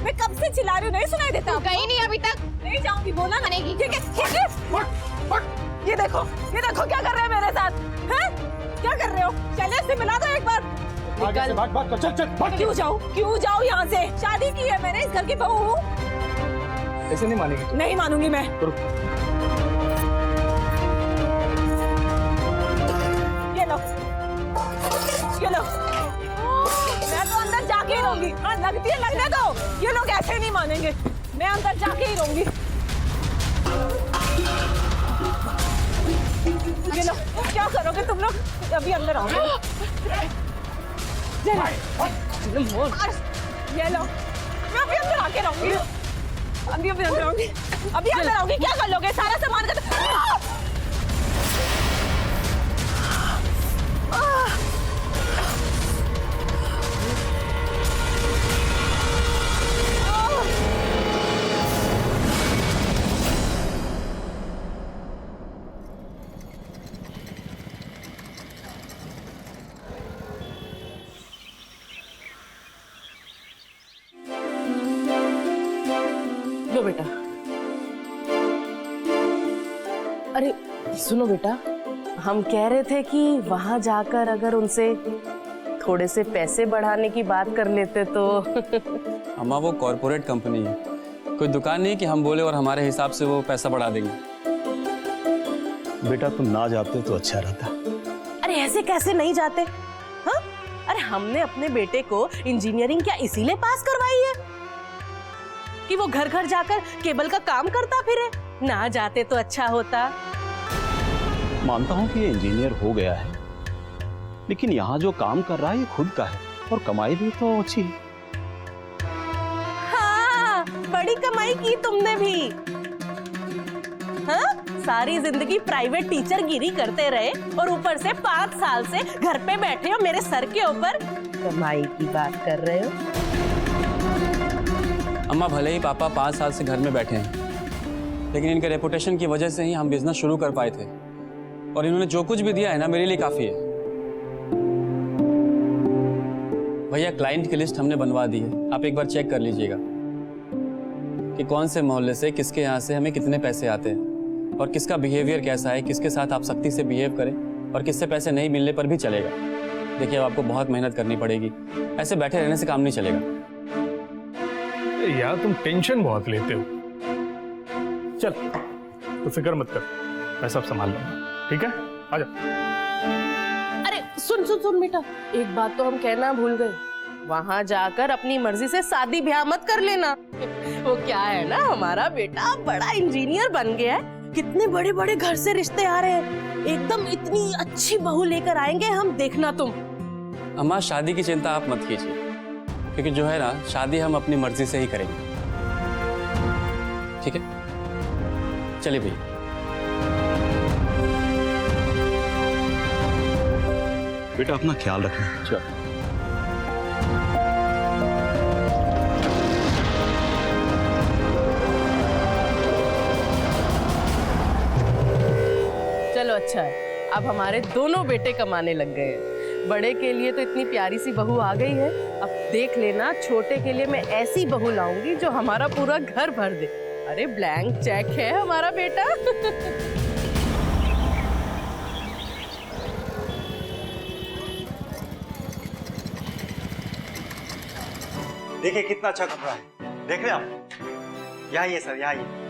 मैं कब से चिल्ला रही हूँ, नहीं सुनाई देता? कहीं नहीं अभी तक। नहीं जाऊंगी, बोला ना। नहीं। ठीक है। ये देखो क्या कर रहे हैं मेरे साथ, हैं? क्या कर रहे हो? चलिए इससे मिला दो एक बार। आगे से भाग, चल भाग। क्यों जाऊँ यहाँ से? शादी की है मैंने, इस घर की बहू हूँ। ऐसे नहीं मानेगी। नहीं मानूंगी मैं। ये लो। मैं तो अंदर जाके ही रहूंगी। हाँ लगती है, लगने दो। ये लोग ऐसे नहीं मानेंगे, मैं अंदर जाके ही रहूंगी। ये लो, क्या करोगे तुम लोग? अभी अंदर आओगे। ये लो, मैं अभी अंदर आके रहूंगी। अभी अंदर आऊंगी। क्या कर लोगे? सारा सामान का लो बेटा। अरे सुनो बेटा, हम कह रहे थे कि वहां जाकर अगर उनसे थोड़े से पैसे बढ़ाने की बात कर लेते तो। अम्मा वो कॉर्पोरेट कंपनी है, कोई दुकान नहीं कि हम बोले और हमारे हिसाब से वो पैसा बढ़ा देंगे। बेटा तुम ना जाते तो अच्छा रहता। अरे ऐसे कैसे नहीं जाते? हाँ? अरे हमने अपने बेटे को इंजीनियरिंग क्या इसीलिए पास करवाई है कि वो घर घर जाकर केबल का काम करता फिरे? ना जाते तो अच्छा होता। मानता हूँ कि ये इंजीनियर हो गया है, लेकिन यहाँ जो काम कर रहा है ये खुद का है और कमाई भी तो अच्छी है। हाँ, बड़ी कमाई की तुमने भी। हाँ? सारी जिंदगी प्राइवेट टीचर गिरी करते रहे और ऊपर से 5 साल से घर पे बैठे हो मेरे सर के ऊपर कमाई की बात कर रहे हो। अम्मा भले ही पापा 5 साल से घर में बैठे हैं, लेकिन इनके रेपुटेशन की वजह से ही हम बिजनेस शुरू कर पाए थे, और इन्होंने जो कुछ भी दिया है ना मेरे लिए काफी है। भैया क्लाइंट की लिस्ट हमने बनवा दी है, आप एक बार चेक कर लीजिएगा कि कौन से मोहल्ले से किसके यहाँ से हमें कितने पैसे आते हैं और किसका बिहेवियर कैसा है, किसके साथ आप सख्ती से बिहेव करें और किससे पैसे नहीं मिलने पर भी चलेगा। देखिए अब आपको बहुत मेहनत करनी पड़ेगी, ऐसे बैठे रहने से काम नहीं चलेगा। यार तुम टेंशन बहुत लेते हो। चल तो फिक्र मत कर, मैं सब संभाल लूंगा, ठीक है? आजा। अरे सुन बेटा, एक बात तो हम कहना भूल गए। वहां जाकर अपनी मर्जी से शादी ब्याह मत कर लेना। वो क्या है ना, हमारा बेटा बड़ा इंजीनियर बन गया है, कितने बड़े बड़े घर से रिश्ते आ रहे हैं, एकदम इतनी अच्छी बहू लेकर आएंगे हम, देखना तुम। अम्मा शादी की चिंता आप मत कीजिए, क्योंकि जो है ना शादी हम अपनी मर्जी से ही करेंगे, ठीक है? चलिए भैया। बेटा अपना ख्याल रखना। चलो। चलो अच्छा है, अब हमारे दोनों बेटे कमाने लग गए हैं। बड़े के लिए तो इतनी प्यारी सी बहू आ गई है, अब देख लेना छोटे के लिए मैं ऐसी बहू लाऊंगी जो हमारा पूरा घर भर दे। अरे ब्लैंक चेक है हमारा बेटा। देखिए कितना अच्छा कपड़ा है, देख रहे हैं आप? यहाँ ये सर, यहाँ ये।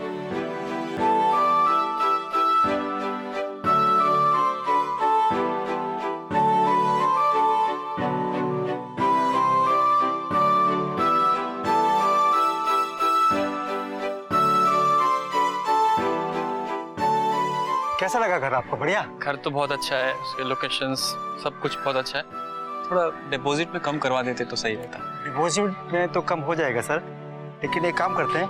कैसा लगा घर आपको? बढ़िया? घर तो बहुत अच्छा है, उसके लोकेशंस सब कुछ बहुत अच्छा है। थोड़ा डिपॉजिट में कम करवा देते तो सही रहता। डिपॉजिट में तो कम हो जाएगा सर, लेकिन एक काम करते हैं,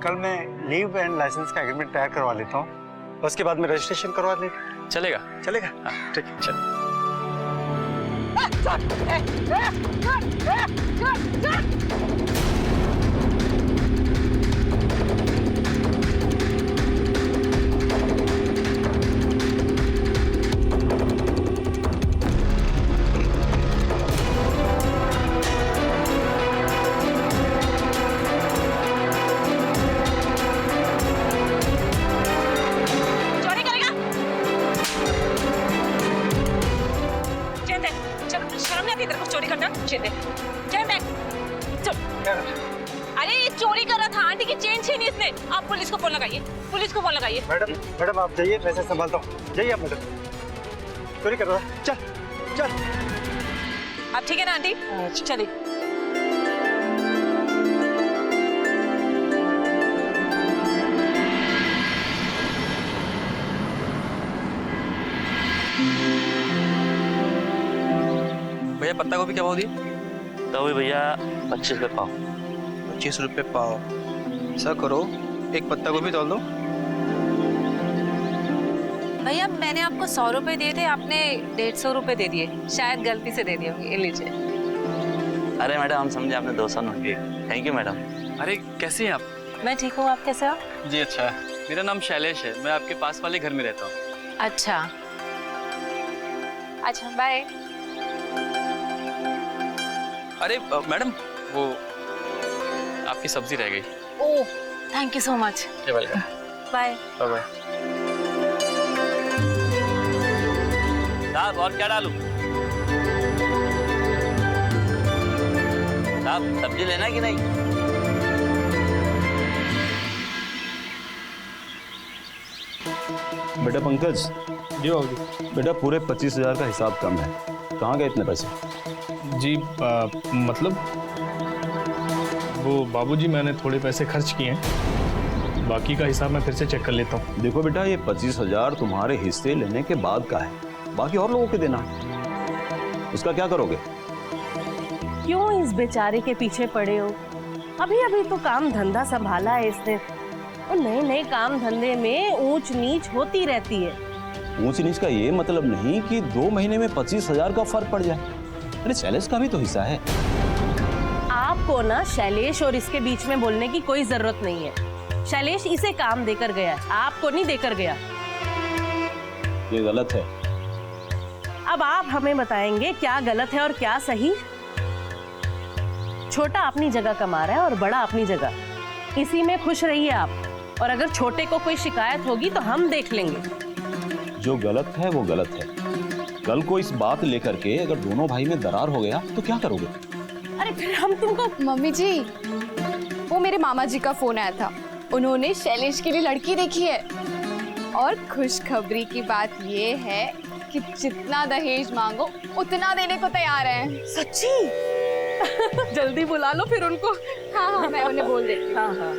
कल मैं लीव एंड लाइसेंस का एग्रीमेंट तैयार करवा लेता हूँ, उसके बाद में रजिस्ट्रेशन करवा लेंगे। चलेगा? चलेगा? हाँ ठीक है, चलो। बता मुझे दे, चल बैग, चल। अरे ये चोरी कर रहा था, आंटी की चेन छीनी इसने। आप पुलिस को फोन लगाइए, पुलिस को फोन लगाइए। मैडम आप जाइए, पैसे संभालता हूँ। जाइए आप मैडम, चोरी कर रहा है। चल चल। अब ठीक है ना आंटी? चलिए। भैया पत्ता गोभी क्या भाव दिए? तो भी भैया 25 रुपये पाव। 25 रुपये पाव। ऐसा करो, एक पत्ता गोभी तोल दो। भैया मैंने आपको 100 रुपए दिए थे, आपने 150 रुपए दे दिए, शायद गलती से दे दिए होंगे। ये लीजिए। अरे मैडम हम समझे आपने 200 नोट दिए। Thank you madam. अरे कैसे हैं आप? मैं ठीक हूँ, आप कैसे हो? जी अच्छा है। मेरा नाम शैलेश है, मैं आपके पास वाले घर में रहता हूँ। अच्छा अच्छा, बाय। अरे मैडम वो आपकी सब्जी रह गई। Oh thank you so much. Welcome. Bye bye. साहब और क्या डालूं? साहब सब्जी लेना है कि नहीं? बेटा पंकज, जी बाबूजी। बेटा पूरे 25,000 का हिसाब कम है, कहाँ गए इतने पैसे? जी मतलब वो बाबूजी मैंने थोड़े पैसे खर्च किए हैं, बाकी का हिसाब मैं फिर से चेक कर लेता हूँ। देखो बेटा, ये 25,000 तुम्हारे हिस्से लेने के बाद का है, बाकी और लोगों के देना है। उसका क्या करोगे? क्यों इस बेचारे के पीछे पड़े हो? अभी अभी तो काम धंधा संभाला है इसने, और नए नए काम धंधे में ऊंच नीच होती रहती है। ऊंच नीच का ये मतलब नहीं कि 2 महीने में 25,000 का फर्क पड़ जाए। अरे शैलेश का भी तो हिस्सा है। आपको ना शैलेश और इसके बीच में बोलने की कोई जरूरत नहीं है। शैलेश इसे काम देकर गया, आपको नहीं देकर गया। ये गलत है। अब आप हमें बताएंगे क्या गलत है और क्या सही। छोटा अपनी जगह कमा रहा है और बड़ा अपनी जगह, इसी में खुश रहिए आप। और अगर छोटे को कोई शिकायत होगी तो हम देख लेंगे। जो गलत है वो गलत है। कल को इस बात लेकर के अगर दोनों भाई में दरार हो गया तो क्या करोगे? अरे फिर हम तुमको। मम्मी जी, वो मेरे मामा जी का फोन आया था, उन्होंने शैलेश के लिए लड़की देखी है, और खुशखबरी की बात ये है कि जितना दहेज मांगो उतना देने को तैयार है। सच्ची? जल्दी बुला लो फिर उनको। हाँ हाँ, मैं उन्हें बोल देती हूँ। हाँ हाँ।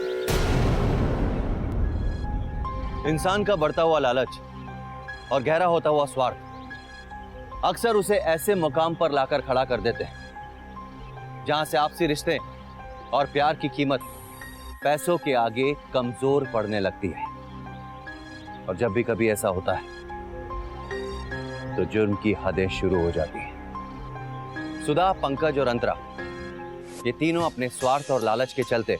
इंसान का बढ़ता हुआ लालच और गहरा होता हुआ स्वार्थ अक्सर उसे ऐसे मुकाम पर लाकर खड़ा कर देते हैं जहां से आपसी रिश्ते और प्यार की कीमत पैसों के आगे कमजोर पड़ने लगती है। और जब भी कभी ऐसा होता है तो जुर्म की हदें शुरू हो जाती हैं। सुधा, पंकज और अंतरा, ये तीनों अपने स्वार्थ और लालच के चलते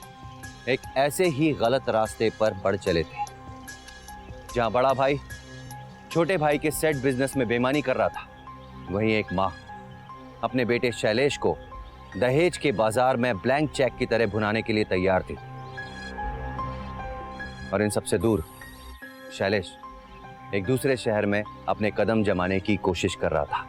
एक ऐसे ही गलत रास्ते पर बढ़ चले थे जहां बड़ा भाई छोटे भाई के सेट बिजनेस में बेईमानी कर रहा था, वहीं एक माँ अपने बेटे शैलेश को दहेज के बाजार में ब्लैंक चेक की तरह भुनाने के लिए तैयार थी। और इन सबसे दूर शैलेश एक दूसरे शहर में अपने कदम जमाने की कोशिश कर रहा था।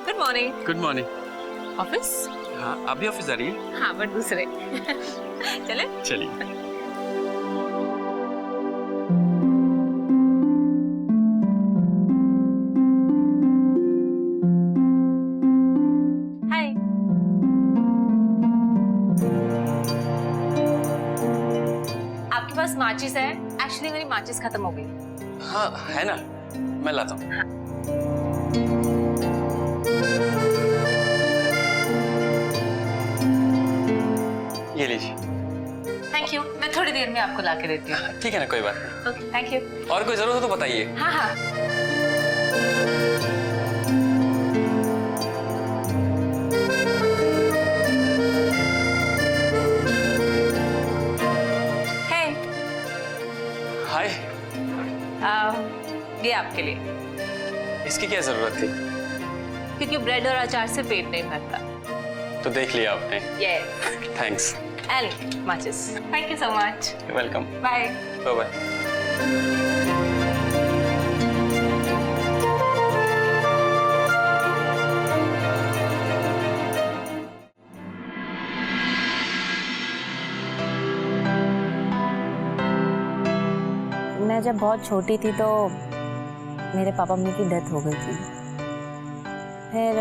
Good morning. Good morning. Office? हाँ आप भी ऑफिस आ रही है? हाँ बट दूसरे। चले? चलिए। हाय। आपके पास माचिस है? एक्चुअली मेरी माचिस खत्म हो गई। हाँ है ना, मैं लाता हूँ। ये लीजिए। थैंक यू, मैं थोड़ी देर में आपको ला के देती हूँ। ठीक है ना, कोई बात नहीं। Okay thank you. और कोई जरूरत हो तो बताइए। हाँ हाँ। हे। हाय। ये आपके लिए। इसकी क्या जरूरत थी? क्योंकि ब्रेड और अचार से पेट नहीं भरता। तो देख लिया आपने। यस। थैंक्स। एंड माचिस। Thank you so much. Welcome. Bye. Bye bye. मैं जब बहुत छोटी थी तो मेरे पापा मम्मी की डेथ हो गई थी। फिर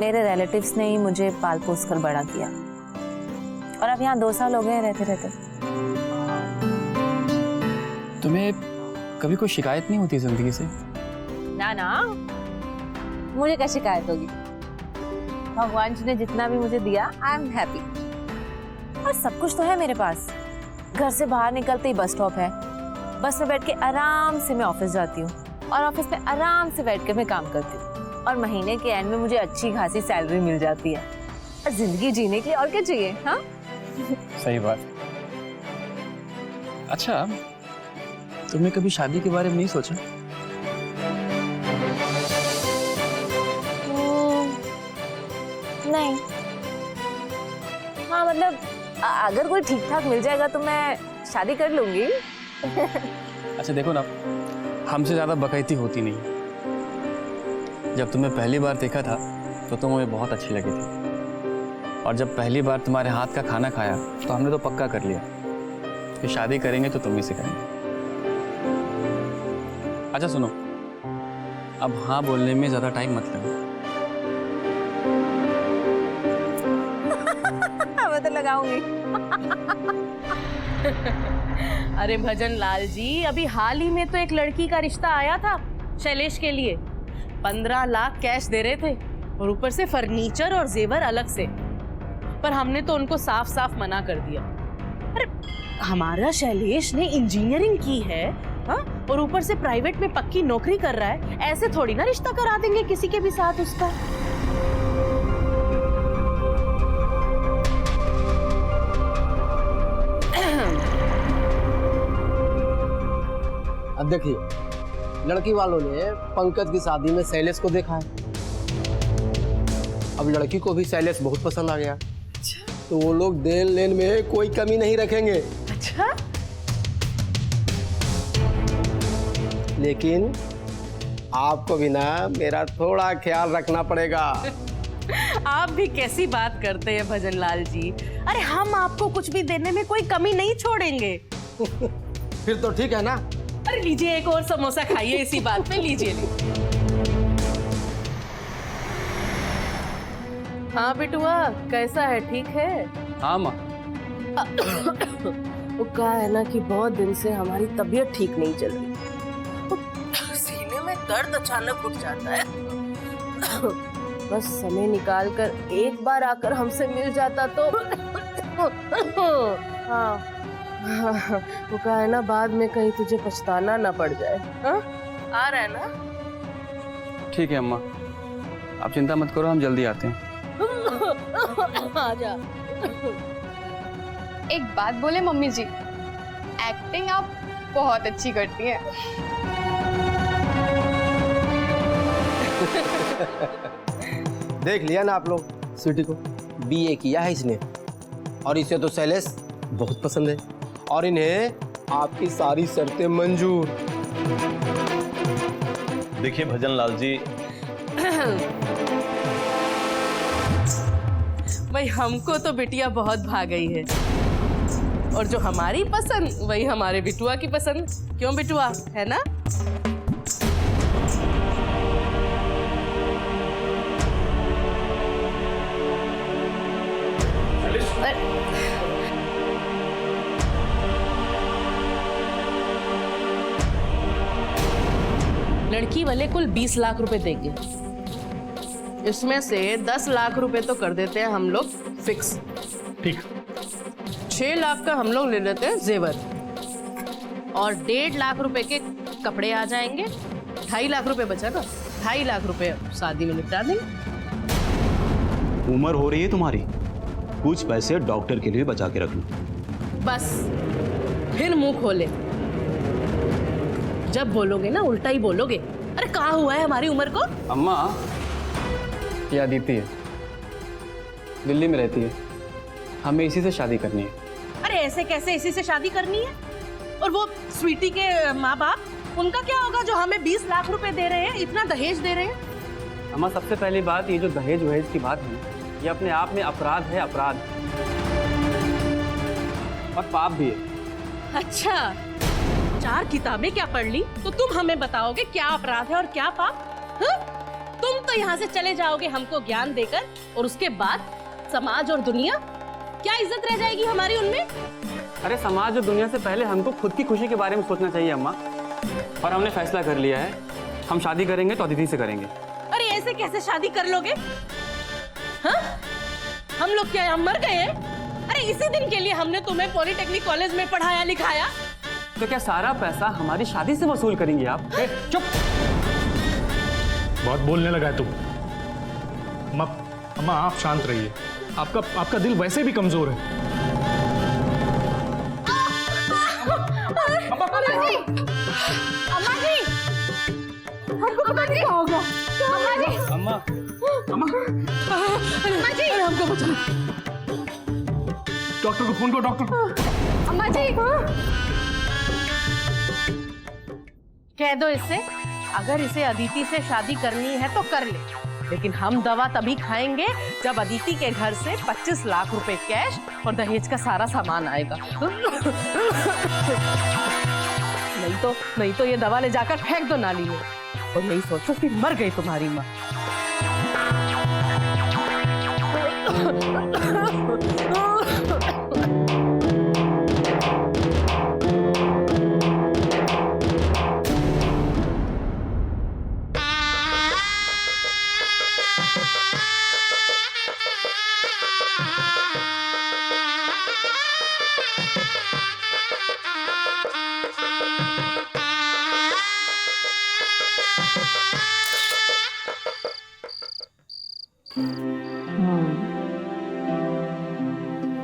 मेरे रिलेटिव्स ने ही मुझे पाल पोस कर बड़ा किया और अब यहाँ 2 साल हो गए रहते रहते। तुम्हें कभी कोई शिकायत नहीं होती जिंदगी से? ना ना, मुझे क्या शिकायत होगी। भगवान जी ने जितना भी मुझे दिया आई एम हैप्पी। और सब कुछ तो है मेरे पास। घर से बाहर निकलते ही बस स्टॉप है, बस में बैठ के आराम से मैं ऑफिस जाती हूँ और ऑफिस में आराम से बैठ के मैं काम करती हूँ और महीने के एंड में मुझे अच्छी खासी सैलरी मिल जाती है। और जिंदगी जीने के लिए और क्या चाहिए? हाँ सही बात। अच्छा, तुमने कभी शादी के बारे में नहीं सोचा? नहीं। हाँ मतलब अगर कोई ठीक ठाक मिल जाएगा तो मैं शादी कर लूंगी। अच्छा देखो ना, हमसे ज्यादा बकैती होती नहीं। जब तुम्हें पहली बार देखा था तो तुम हमें बहुत अच्छी लगी थी, और जब पहली बार तुम्हारे हाथ का खाना खाया तो हमने तो पक्का कर लिया कि शादी करेंगे तो तुम ही से करेंगे। अच्छा सुनो, अब हाँ बोलने में ज्यादा टाइम मत लगो। मैं तो लगाऊंगी। अरे भजन लाल जी, अभी हाल ही में तो एक लड़की का रिश्ता आया था शैलेश के लिए। 15 लाख कैश दे रहे थे और ऊपर से फर्नीचर और जेवर अलग से। पर हमने तो उनको साफ साफ मना कर दिया। अरे हमारा शैलेश ने इंजीनियरिंग की है, हाँ? और ऊपर से प्राइवेट में पक्की नौकरी कर रहा है, ऐसे थोड़ी ना रिश्ता करा देंगे किसी के भी साथ उसका। अब देखिए, लड़की वालों ने पंकज की शादी में शैलेश को देखा है। अब लड़की को भी शैलेश बहुत पसंद आ गया। अच्छा। तो वो लोग देन लेन में कोई कमी नहीं रखेंगे। अच्छा। लेकिन आपको भी ना मेरा थोड़ा ख्याल रखना पड़ेगा। आप भी कैसी बात करते हैं भजन लाल जी। अरे हम आपको कुछ भी देने में कोई कमी नहीं छोड़ेंगे। फिर तो ठीक है ना। अरे लीजिए, एक और समोसा खाइए इसी बात पे। लीजिए। हाँ बिटुआ, कैसा है? ठीक है? हाँ माँ। वो क्या है ना कि बहुत दिन से हमारी तबीयत ठीक नहीं चल रही। सीने में दर्द अचानक उठ जाता है। बस समय निकाल कर एक बार आकर हमसे मिल जाता तो हाँ, वो क्या है ना, बाद में कहीं तुझे पछताना ना पड़ जाए। हाँ? आ रहा है ना? ठीक है अम्मा, आप चिंता मत करो, हम जल्दी आते हैं। आजा। एक बात बोले मम्मी जी, एक्टिंग आप बहुत अच्छी करती हैं। देख लिया ना आप लोग, स्वीटी को BA किया है इसने, और इसे तो शैलेश बहुत पसंद है, और इन्हें आपकी सारी शर्तें मंजूर। देखिए भजन लाल जी, भाई हमको तो बिटिया बहुत भा गई है, और जो हमारी पसंद वही हमारे बिटुआ की पसंद। क्यों बिटुआ, है ना? लड़की वाले कुल 20 लाख रुपए देंगे। इसमें से 10 लाख रुपए तो कर देते हैं हम लोग फिक्स। ठीक। 6 लाख का हम लोग ले लेते हैं जेवर, और 1.5 लाख रुपए के कपड़े आ जाएंगे। 2.5 लाख रुपए बचा ना, 2.5 लाख रुपए शादी में निपटा देंगे। उम्र हो रही है तुम्हारी, कुछ पैसे डॉक्टर के लिए बचा के रख लो। बस फिर मुंह खोले, जब बोलोगे ना उल्टा ही बोलोगे। अरे कहाँ हुआ है हमारी उम्र को? अम्मा, ये अदिति है, दिल्ली में रहती है, हमें इसी से शादी करनी है। अरे ऐसे कैसे इसी से शादी करनी है? और वो स्वीटी के माँ बाप, उनका क्या होगा जो हमें 20 लाख रुपए दे रहे हैं, इतना दहेज दे रहे हैं? अम्मा सबसे पहली बात, ये जो दहेज वहेज की बात है, ये अपने आप में अपराध है, अपराध और पाप भी है। अच्छा, 4 किताबें क्या पढ़ ली तो तुम हमें बताओगे क्या अपराध है और क्या पाप? हाँ? तुम तो यहाँ से चले जाओगे हमको ज्ञान देकर, और उसके बाद समाज और दुनिया, क्या इज्जत रह जाएगी हमारी उनमें? अरे समाज और दुनिया से पहले हमको खुद की खुशी के बारे में सोचना चाहिए अम्मा। और हमने फैसला कर लिया है, हम शादी करेंगे तो अदिति से करेंगे। अरे ऐसे कैसे शादी कर लोगे? हाँ? हम लोग क्या हम मर गए हैं? अरे इसी दिन के लिए हमने तुम्हें पॉलिटेक्निक कॉलेज में पढ़ाया लिखाया। तो क्या सारा पैसा हमारी शादी से वसूल करेंगे आप? चुप, बहुत बोलने लगा है तू। अम्मा आप शांत रहिए, आपका दिल वैसे भी कमजोर है। अम्मा जी, हमको पता नहीं क्या होगा। अम्मा जी, अम्मा अम्मा जी, हमको बचाओ। डॉक्टर को फोन करो, डॉक्टर को। अम्मा जी, कह दो इससे, अगर इसे अदिति से शादी करनी है तो कर ले, लेकिन हम दवा तभी खाएंगे जब अदिति के घर से 25 लाख रुपए कैश और दहेज का सारा सामान आएगा। नहीं तो ये दवा ले जाकर फेंक दो नाली में, और यही सोचो कि मर गई तुम्हारी माँ।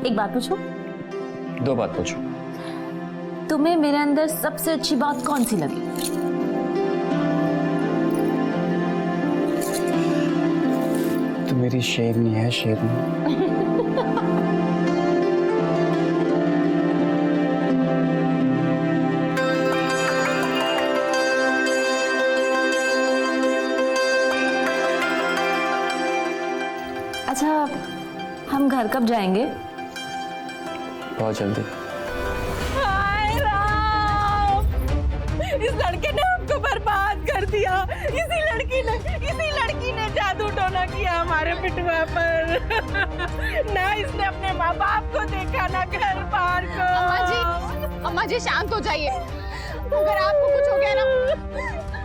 एक बात पूछूं? 2 बात पूछो। तुम्हें मेरे अंदर सबसे अच्छी बात कौन सी लगी? तो मेरी शेरनी है, शेरनी। अच्छा, हम घर कब जाएंगे? बहुत जल्दी। हाय राम! इस लड़के ने हमको बर्बाद कर दिया। इसी लड़की ने जादू टोना किया हमारे पिटवा पर। ना इसने अपने माँ बाप को देखा, ना घर बार को। अम्मा जी शांत हो जाइए। अगर आपको कुछ हो गया ना,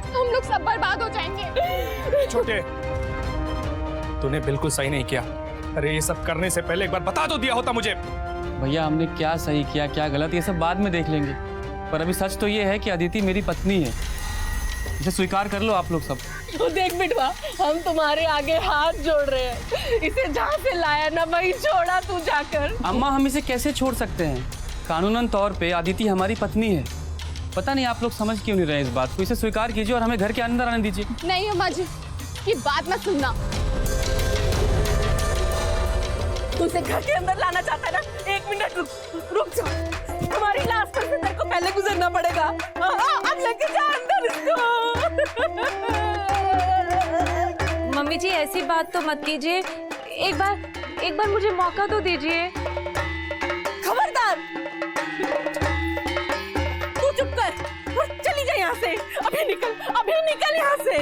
हम लोग सब बर्बाद हो जाएंगे। छोटे, तूने बिल्कुल सही नहीं किया। अरे ये सब करने से पहले एक बार बता तो दिया होता मुझे। भैया हमने क्या सही किया क्या गलत ये सब बाद में देख लेंगे, पर अभी सच तो ये है कि अदिति मेरी पत्नी है। इसे स्वीकार कर लो आप लोग सब। तो देख बिटवा, हम तुम्हारे आगे हाथ जोड़ रहे हैं। इसे जहाँ से लाया ना वहीं छोड़ा तू जाकर। अम्मा हम इसे कैसे छोड़ सकते हैं? कानूनन तौर पे अदिति हमारी पत्नी है। पता नहीं आप लोग समझ क्यों नहीं रहे इस बात को। इसे स्वीकार कीजिए और हमें घर के अंदर आने दीजिए। नहीं अम्मा जी, ये बात मत सुनना। तू इसे घर के अंदर लाना चाहता है ना? 1 मिनट रुक जा। हमारी लाश पर से तेरे को पहले गुजरना पड़ेगा। अब लेके जा अंदर इसको। मम्मी जी ऐसी बात तो मत कीजिए, एक बार मुझे मौका तो दीजिए। खबरदार, तू चुप कर और चली जा यहाँ से। अभी निकल यहाँ से।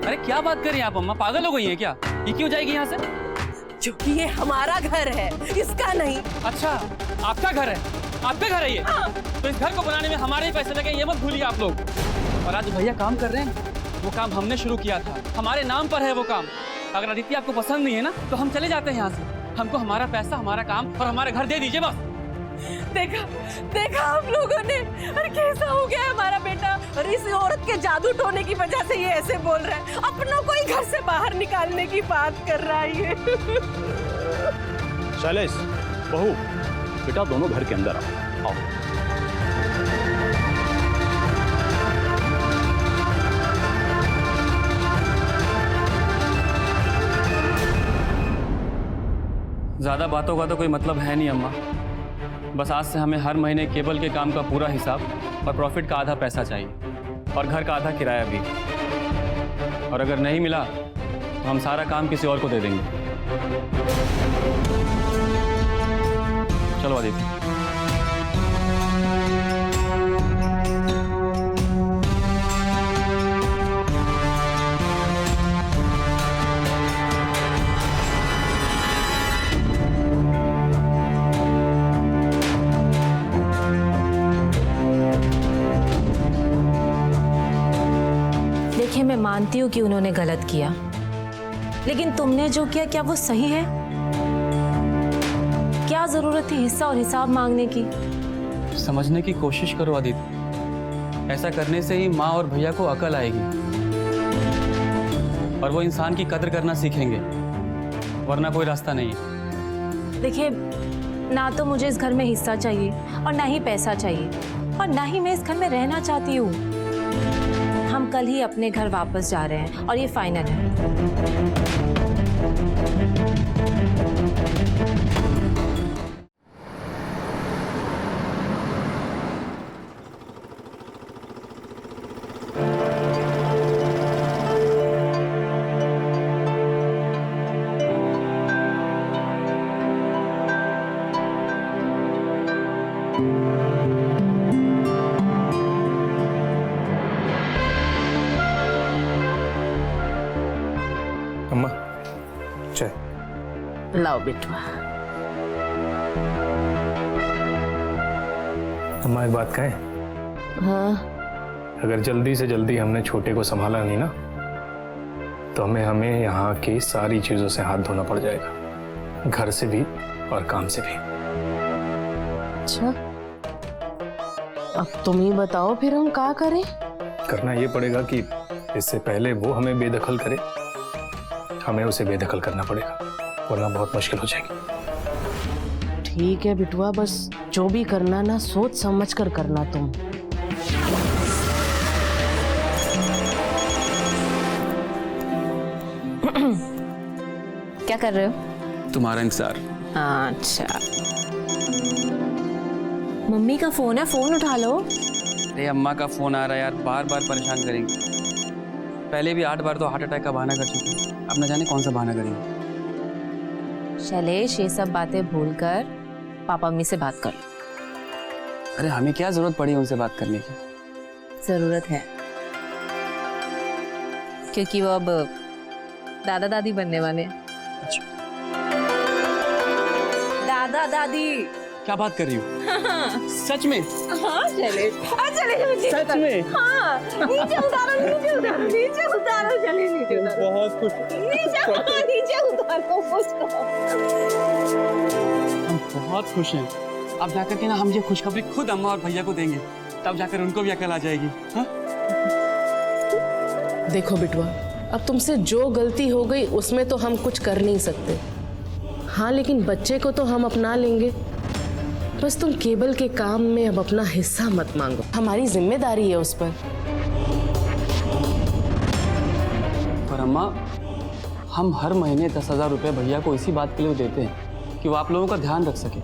अरे क्या बात कर रही हैं आप अम्मा? पागल हो गई हैं क्या? ये क्यों जाएगी यहाँ से? क्योंकि ये हमारा घर है, इसका नहीं। अच्छा, आपका घर है? आपका घर है ये? तो इस घर को बनाने में हमारे ही पैसे लगे, ये मत भूलिए आप लोग। और आज भैया काम कर रहे हैं, वो काम हमने शुरू किया था, हमारे नाम पर है वो काम। अगर अदिति आपको पसंद नहीं है ना तो हम चले जाते हैं यहाँ से। हमको हमारा पैसा, हमारा काम और हमारा घर दे दीजिए बस। देखा हम लोगों ने। अरे कैसा हो गया हमारा बेटा। और इस औरत के जादू टोने की वजह से ये ऐसे बोल रहा है। अपनों को ही घर से बाहर निकालने की बात कर रहा है ये। शैलेश, बहू, बेटा दोनों घर के अंदर आओ। ज्यादा बातों का तो कोई मतलब है नहीं अम्मा। बस आज से हमें हर महीने केबल के काम का पूरा हिसाब और प्रॉफिट का आधा पैसा चाहिए, और घर का आधा किराया भी। और अगर नहीं मिला तो हम सारा काम किसी और को दे देंगे। चलो अदिति। मानती हूँ कि उन्होंने गलत किया, लेकिन तुमने जो किया क्या वो सही है? क्या जरूरत थी हिस्सा और हिसाब मांगने की? समझने की कोशिश करो आदित्य, ऐसा करने से ही माँ और भैया को अकल आएगी और वो इंसान की कदर करना सीखेंगे, वरना कोई रास्ता नहीं है। देखिए, ना तो मुझे इस घर में हिस्सा चाहिए और ना ही पैसा चाहिए, और ना ही मैं इस घर में रहना चाहती हूँ। हम कल ही अपने घर वापस जा रहे हैं और ये फाइनल है। अम्मा चाय। लाओ बिटवा। अम्मा एक बात कहें? हाँ, अगर जल्दी से जल्दी हमने छोटे को संभाला नहीं ना, तो हमें यहाँ की सारी चीजों से हाथ धोना पड़ जाएगा, घर से भी और काम से भी। अच्छा, अब तुम ही बताओ फिर हम क्या करें? करना ये पड़ेगा कि इससे पहले वो हमें बेदखल करे, हमें उसे बेदखल करना पड़ेगा, वरना बहुत मुश्किल हो जाएगी। ठीक है बिटवा, बस जो भी करना ना सोच समझ कर करना तुम। क्या कर रहे हो? तुम्हारा इंतजार। अच्छा, मम्मी का फोन है, फोन उठा लो। अरे अम्मा का फोन आ रहा है यार, बार बार परेशान करेंगे। पहले भी 8 बार तो हार्ट अटैक का बहाना कर चुके हैं, अब न जाने कौन सा बहाना करेंगे। शैलेश, ये सब बातें भूलकर पापा मम्मी से बात कर लो। अरे हमें क्या जरूरत पड़ी उनसे बात करने की? जरूरत है, क्योंकि वो अब दादा दादी बनने वाले हैं। दादा दादी। क्या बात कर रही हो? सच में? हाँ शैलेश, सच में? हाँ, नीचे उतारो, नीचे उतारो, नीचे उतारो, चले नीचे उतारो। बहुत खुश। नीचे उतारो उसको। हम बहुत खुश हैं। अब जाकर के ना हम ये खुशखबरी खुद अम्मा और भैया को देंगे, तब जाकर उनको भी अकल आ जाएगी। हाँ? देखो बिटवा, अब तुमसे जो गलती हो गई उसमें तो हम कुछ कर नहीं सकते। हाँ, लेकिन बच्चे को तो हम अपना लेंगे। बस तुम केबल के काम में अब अपना हिस्सा मत मांगो, हमारी जिम्मेदारी है उस पर। पर अम्मा, हम हर महीने 10,000 रुपये भैया को इसी बात के लिए देते हैं कि वो आप लोगों का ध्यान रख सके।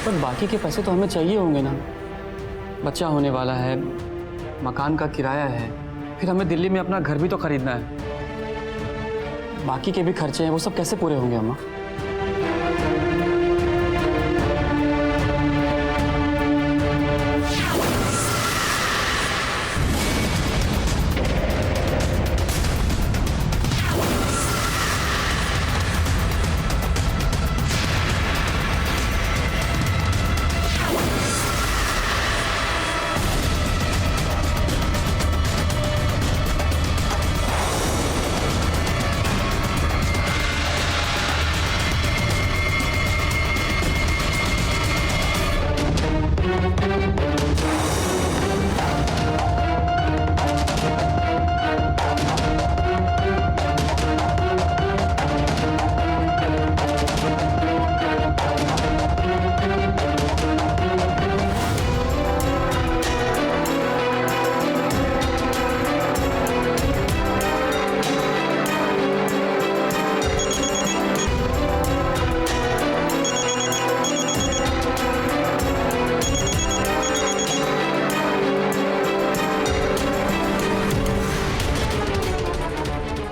पर बाकी के पैसे तो हमें चाहिए होंगे ना। बच्चा होने वाला है, मकान का किराया है, फिर हमें दिल्ली में अपना घर भी तो खरीदना है। बाकी के भी खर्चे हैं, वो सब कैसे पूरे होंगे अम्मा?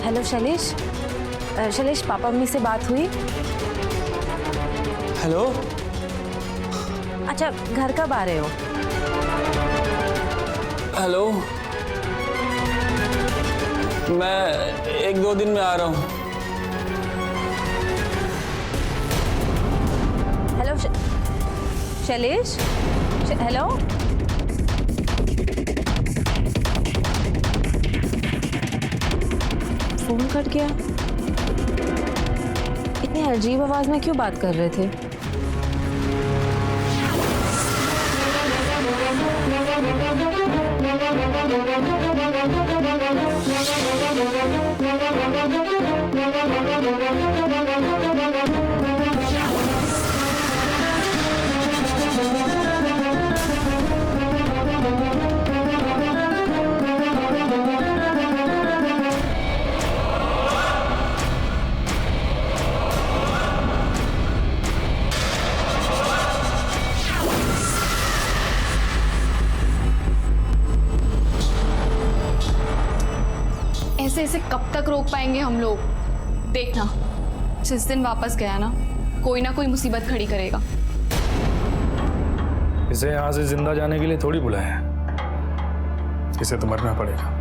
Hello Shailesh, Shailesh papa mummy से बात हुई? हेलो। अच्छा, घर कब आ रहे हो? हेलो, मैं 1-2 दिन में आ रहा हूँ। Hello Shailesh, hello. Phone cut गया। इतनी अजीब आवाज में क्यों बात कर रहे थे? ऐसे ऐसे कब तक रोक पाएंगे हम लोग? देखना, जिस दिन वापस गया ना, कोई ना कोई मुसीबत खड़ी करेगा। इसे यहाँ से जिंदा जाने के लिए थोड़ी बुलाया है, इसे तो मरना पड़ेगा।